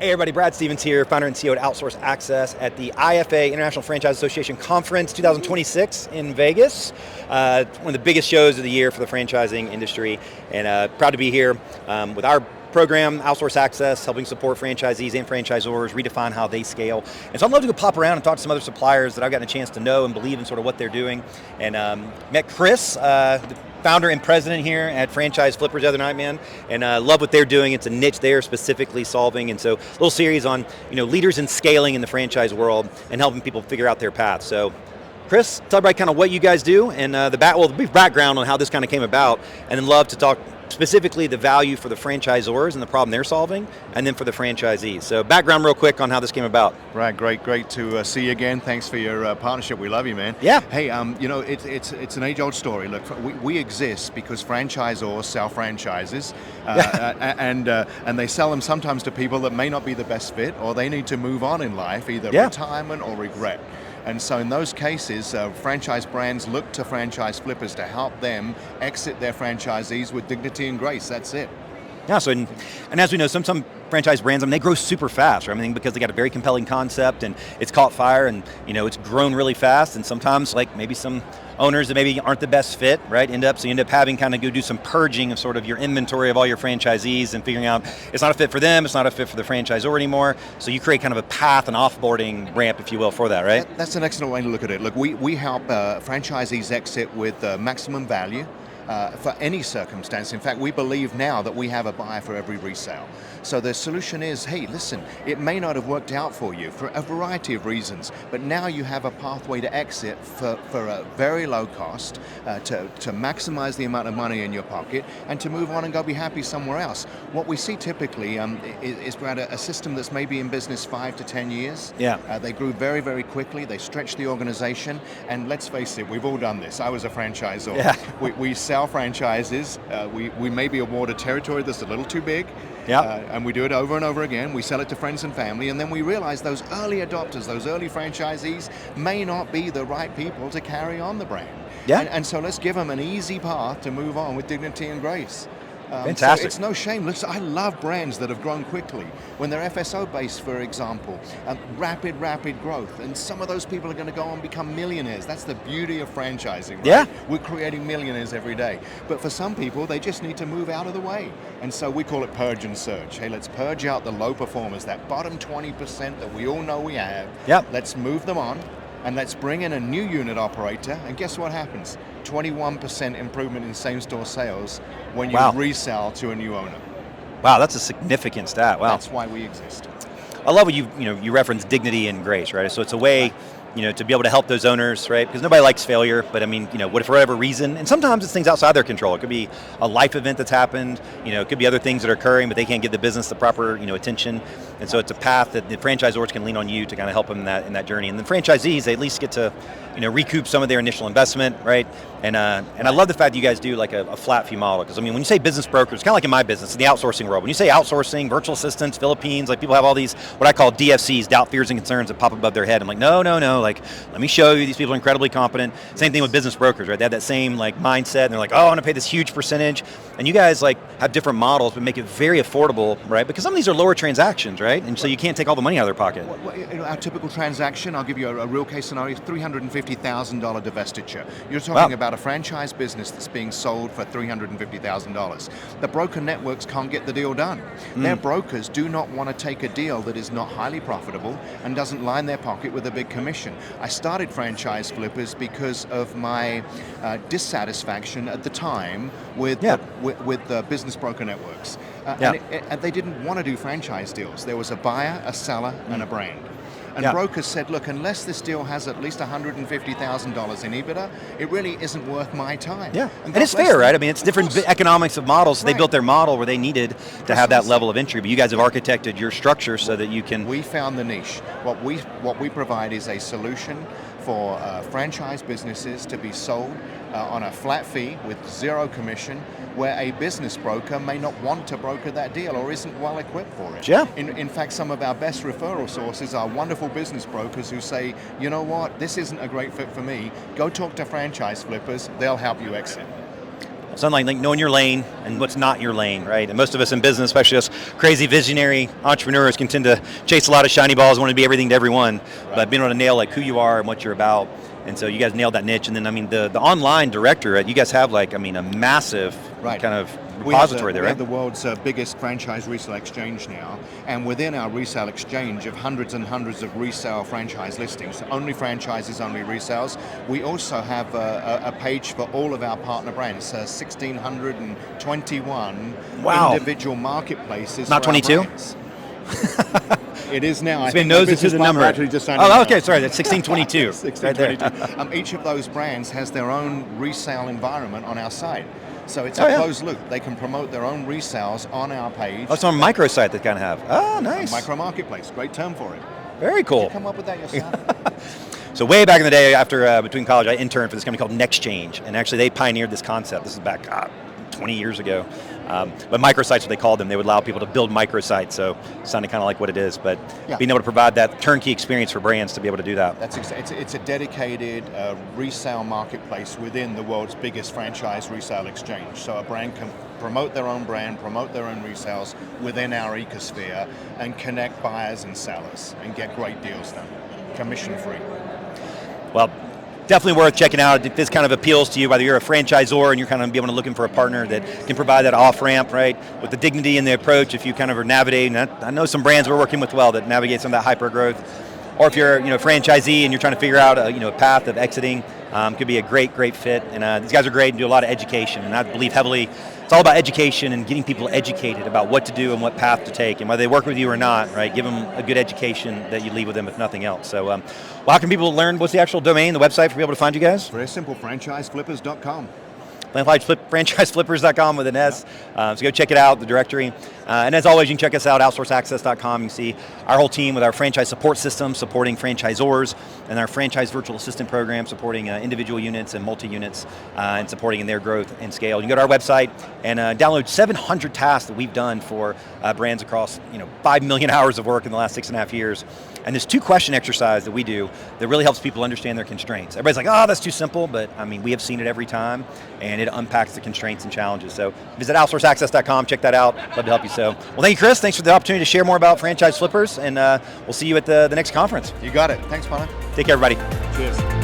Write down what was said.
Hey everybody, Brad Stevens here, founder and CEO at Outsource Access at the IFA, International Franchise Association Conference 2026 in Vegas. One of the biggest shows of the year for the franchising industry, and proud to be here with our program, Outsource Access, helping support franchisees and franchisors redefine how they scale. And so I'd love to go pop around and talk to some other suppliers that I've gotten a chance to know and believe in sort of what they're doing. And met Chris, the founder and president here at Franchise Flippers the other night, man, and love what they're doing. It's a niche they're specifically solving, and so a little series on leaders in scaling in the franchise world and helping people figure out their path. So Chris, tell everybody kind of what you guys do and the brief background on how this kind of came about, and then love to talk specifically the value for the franchisors and the problem they're solving, and then for the franchisees. So background real quick on how this came about. Right, great to see you again. Thanks for your partnership. We love you, man. Yeah. Hey, it's an age-old story. Look, we exist because franchisors sell franchises, and they sell them sometimes to people that may not be the best fit, or they need to move on in life, either retirement or regret. And so in those cases, franchise brands look to franchise flippers to help them exit their franchisees with dignity and grace. That's it. Yeah, so and as we know, some franchise brands, they grow super fast, right? Because they got a very compelling concept and it's caught fire and it's grown really fast, and sometimes like maybe some owners that maybe aren't the best fit, right, you end up having kind of go do some purging of sort of your inventory of all your franchisees and figuring out it's not a fit for them, it's not a fit for the franchisor anymore. So you create kind of a path, an offboarding ramp, if you will, for that, right? That's an excellent way to look at it. Look, we help franchisees exit with maximum value. For any circumstance. In fact, we believe now that we have a buyer for every resale. So the solution is, hey, listen, it may not have worked out for you for a variety of reasons, but now you have a pathway to exit for a very low cost, to maximize the amount of money in your pocket, and to move on and go be happy somewhere else. What we see typically is Brad, a system that's maybe in business 5 to 10 years. Yeah. They grew very, very quickly. They stretched the organization, and let's face it, we've all done this. I was a franchisor. Yeah. We sell franchises. We maybe award a territory that's a little too big, and we do it over and over again. We sell it to friends and family, and then we realize those early adopters, those early franchisees may not be the right people to carry on the brand. Yeah. And so let's give them an easy path to move on with dignity and grace. Fantastic. So it's no shame. Listen, I love brands that have grown quickly. When they're FSO-based, for example, rapid growth. And some of those people are going to go on and become millionaires. That's the beauty of franchising, right? Yeah. We're creating millionaires every day. But for some people, they just need to move out of the way. And so we call it purge and surge. Hey, let's purge out the low performers, that bottom 20% that we all know we have. Yep. Let's move them on. And let's bring in a new unit operator, and guess what happens? 21% improvement in same-store sales when you resell to a new owner. Wow, that's a significant stat. Wow. That's why we exist. I love what you reference dignity and grace, right? So it's a way to be able to help those owners, right? Because nobody likes failure, but what if for whatever reason, and sometimes it's things outside their control. It could be a life event that's happened, it could be other things that are occurring, but they can't give the business the proper, attention. And so it's a path that the franchisors can lean on you to kind of help them in that journey. And the franchisees, they at least get to, recoup some of their initial investment, right? And I love the fact that you guys do like a flat fee model, because when you say business brokers, kind of like in my business, in the outsourcing world, when you say outsourcing, virtual assistants, Philippines, like people have all these, what I call DFCs, doubt, fears, and concerns that pop above their head. I'm like, no, like, let me show you, these people are incredibly competent. Same thing with business brokers, right? They have that same like mindset, and they're like, oh, I want to pay this huge percentage. And you guys like have different models, but make it very affordable, right? Because some of these are lower transactions, right? And so you can't take all the money out of their pocket. Our typical transaction, I'll give you a real case scenario, is $350,000 divestiture. You're talking about a franchise business that's being sold for $350,000. The broker networks can't get the deal done. Their brokers do not want to take a deal that is not highly profitable and doesn't line their pocket with a big commission. I started Franchise Flippers because of my dissatisfaction at the time with the business broker networks. And they didn't want to do franchise deals. There was a buyer, a seller, and a brand. And brokers said, look, unless this deal has at least $150,000 in EBITDA, it really isn't worth my time. Yeah, and it's fair, right? It's different economics of models. So they built their model where they needed to have that level of entry, but you guys have architected your structure so that you can... We found the niche. What we provide is a solution for franchise businesses to be sold on a flat fee with zero commission, where a business broker may not want to broker that deal or isn't well equipped for it. Yeah. In fact, some of our best referral sources are wonderful business brokers who say, you know what, this isn't a great fit for me. Go talk to Franchise Flippers, they'll help you exit. It's unlike knowing your lane and what's not your lane, right? And most of us in business, especially us crazy visionary entrepreneurs, can tend to chase a lot of shiny balls, want to be everything to everyone, right. But being able to nail like who you are and what you're about. And so you guys nailed that niche. And then, I mean, the online director, you guys have like, I mean, a massive kind of repository there, right? We have the world's biggest franchise resale exchange now. And within our resale exchange of hundreds and hundreds of resale franchise listings, only franchises, only resales, we also have a page for all of our partner brands, 1,621 individual marketplaces. Not 22? It is now. It's been nosed to the number. Oh, okay, sorry, that's 1622. 1622. Right each of those brands has their own resale environment on our site. So it's a closed loop. They can promote their own resales on our page. Oh, it's on a microsite that kind of have. Oh, nice. A micro marketplace. Great term for it. Very cool. Did you come up with that yourself? So way back in the day, after between college, I interned for this company called NextChange, and actually they pioneered this concept. This is back 20 years ago. But microsites, what they called them, they would allow people to build microsites, so it sounded kind of like what it is, but being able to provide that turnkey experience for brands to be able to do that. It's a dedicated resale marketplace within the world's biggest franchise resale exchange. So a brand can promote their own brand, promote their own resales within our ecosphere, and connect buyers and sellers and get great deals done, commission free. Well, definitely worth checking out if this kind of appeals to you, whether you're a franchisor and you're kind of looking for a partner that can provide that off-ramp, right, with the dignity and the approach. If you kind of are navigating, I know some brands we're working with well that navigate some of that hyper-growth, or if you're a franchisee and you're trying to figure out a path of exiting, could be a great fit. And these guys are great and do a lot of education, and I believe heavily it's all about education and getting people educated about what to do and what path to take, and whether they work with you or not, right? Give them a good education that you leave with them, if nothing else. So, well, how can people learn? What's the actual domain, the website for people to find you guys? Very simple, franchiseflippers.com. franchiseflippers.com with an S. So go check it out, the directory. And as always, you can check us out, outsourceaccess.com. You can see our whole team with our franchise support system supporting franchisors, and our franchise virtual assistant program supporting individual units and multi-units and supporting in their growth and scale. You can go to our website and download 700 tasks that we've done for brands across 5 million hours of work in the last 6.5 years. And this 2-question exercise that we do that really helps people understand their constraints. Everybody's like, oh, that's too simple, but I mean, we have seen it every time, and it unpacks the constraints and challenges. So visit outsourceaccess.com, check that out. Love to help you. So, well, thank you, Chris. Thanks for the opportunity to share more about Franchise Flippers, and we'll see you at the next conference. You got it. Thanks, Pana. Take care, everybody. Cheers.